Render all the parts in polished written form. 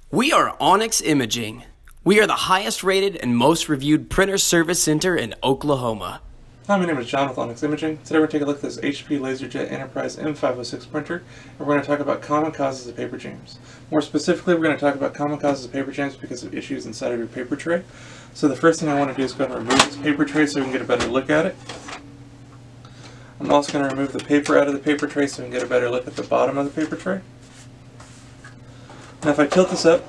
We are Onyx Imaging. We are the highest rated and most reviewed printer service center in Oklahoma. Hi, my name is John with Onyx Imaging. Today we're going to take a look at this HP LaserJet Enterprise M506 printer, and we're going to talk about common causes of paper jams. More specifically, we're going to talk about common causes of paper jams because of issues inside of your paper tray. So the first thing I want to do is go ahead and remove this paper tray so we can get a better look at it. I'm also going to remove the paper out of the paper tray so we can get a better look at the bottom of the paper tray. Now if I tilt this up,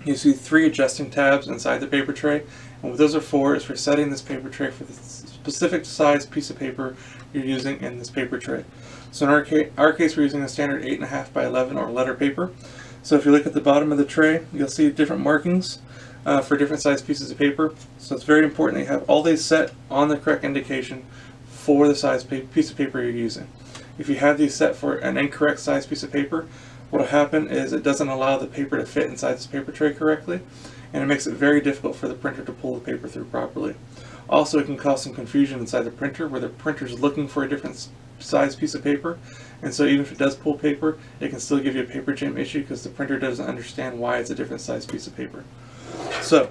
you see three adjusting tabs inside the paper tray, and what those are for is for setting this paper tray for the specific size piece of paper you're using in this paper tray. So in our case we're using a standard 8.5 by 11 or letter paper. So if you look at the bottom of the tray, you'll see different markings for different size pieces of paper. So it's very important that you have all these set on the correct indication for the size piece of paper you're using. If you have these set for an incorrect size piece of paper, what will happen is it doesn't allow the paper to fit inside this paper tray correctly, and it makes it very difficult for the printer to pull the paper through properly. Also, it can cause some confusion inside the printer where the printer is looking for a different size piece of paper, and so even if it does pull paper, it can still give you a paper jam issue because the printer doesn't understand why it's a different size piece of paper. So,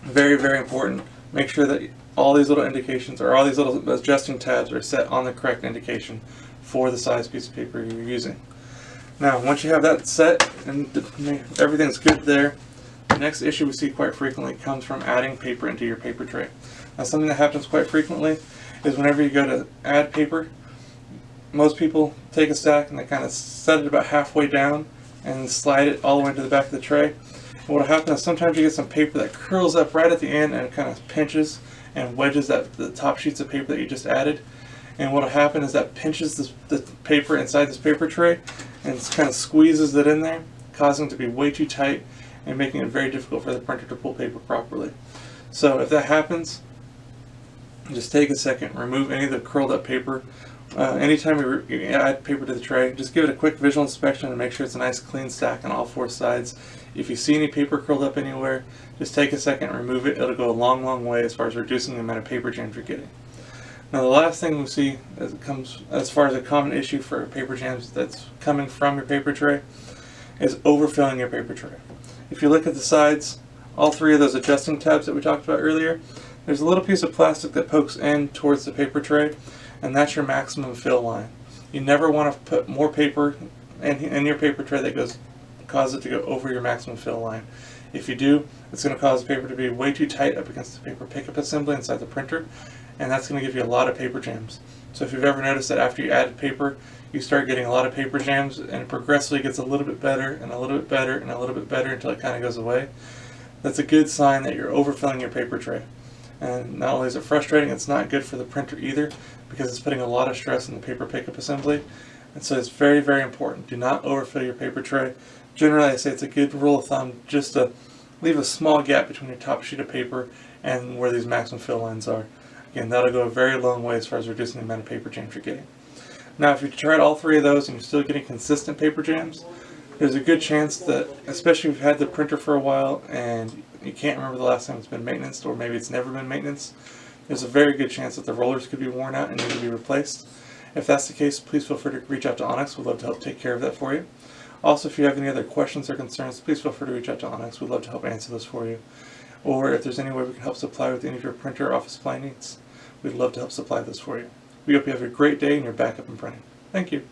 very, very important. Make sure that all these little indications or all these little adjusting tabs are set on the correct indication for the size piece of paper you're using. Now, once you have that set and everything's good there, the next issue we see quite frequently comes from adding paper into your paper tray. Now, something that happens quite frequently is whenever you go to add paper, most people take a stack and they kind of set it about halfway down and slide it all the way to the back of the tray. And what will happen is sometimes you get some paper that curls up right at the end and it kind of pinches and wedges the top sheets of paper that you just added. And what will happen is that pinches the paper inside this paper tray and kind of squeezes it in there, causing it to be way too tight and making it very difficult for the printer to pull paper properly. So if that happens, just take a second, remove any of the curled up paper. Anytime you add paper to the tray, just give it a quick visual inspection and make sure it's a nice clean stack on all four sides. If you see any paper curled up anywhere, just take a second and remove it. It'll go a long, long way as far as reducing the amount of paper jams you're getting. Now the last thing we see as far as a common issue for paper jams that's coming from your paper tray is overfilling your paper tray. If you look at the sides, all three of those adjusting tabs that we talked about earlier, there's a little piece of plastic that pokes in towards the paper tray, and that's your maximum fill line. You never want to put more paper in your paper tray that cause it to go over your maximum fill line. If you do, it's going to cause the paper to be way too tight up against the paper pickup assembly inside the printer, and that's going to give you a lot of paper jams. So if you've ever noticed that after you added paper, you start getting a lot of paper jams, and it progressively gets a little bit better and a little bit better and a little bit better until it kind of goes away, that's a good sign that you're overfilling your paper tray. And not only is it frustrating, it's not good for the printer either because it's putting a lot of stress on the paper pickup assembly. And so it's very, very important. Do not overfill your paper tray. Generally, I say it's a good rule of thumb just to leave a small gap between your top sheet of paper and where these maximum fill lines are. Again, that'll go a very long way as far as reducing the amount of paper jams you're getting. Now, if you tried all three of those and you're still getting consistent paper jams, there's a good chance that, especially if you've had the printer for a while and you can't remember the last time it's been maintenance, or maybe it's never been maintenance, there's a very good chance that the rollers could be worn out and need to be replaced. If that's the case, please feel free to reach out to Onyx. We'd love to help take care of that for you. Also, if you have any other questions or concerns, please feel free to reach out to Onyx. We'd love to help answer those for you. Or if there's any way we can help supply with any of your printer or office supply needs, we'd love to help supply those for you. We hope you have a great day and you're back up and printing. Thank you.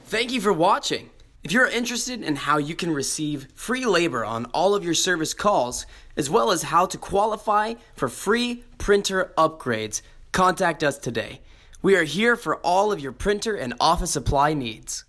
Thank you for watching. If you're interested in how you can receive free labor on all of your service calls, as well as how to qualify for free printer upgrades, contact us today. We are here for all of your printer and office supply needs.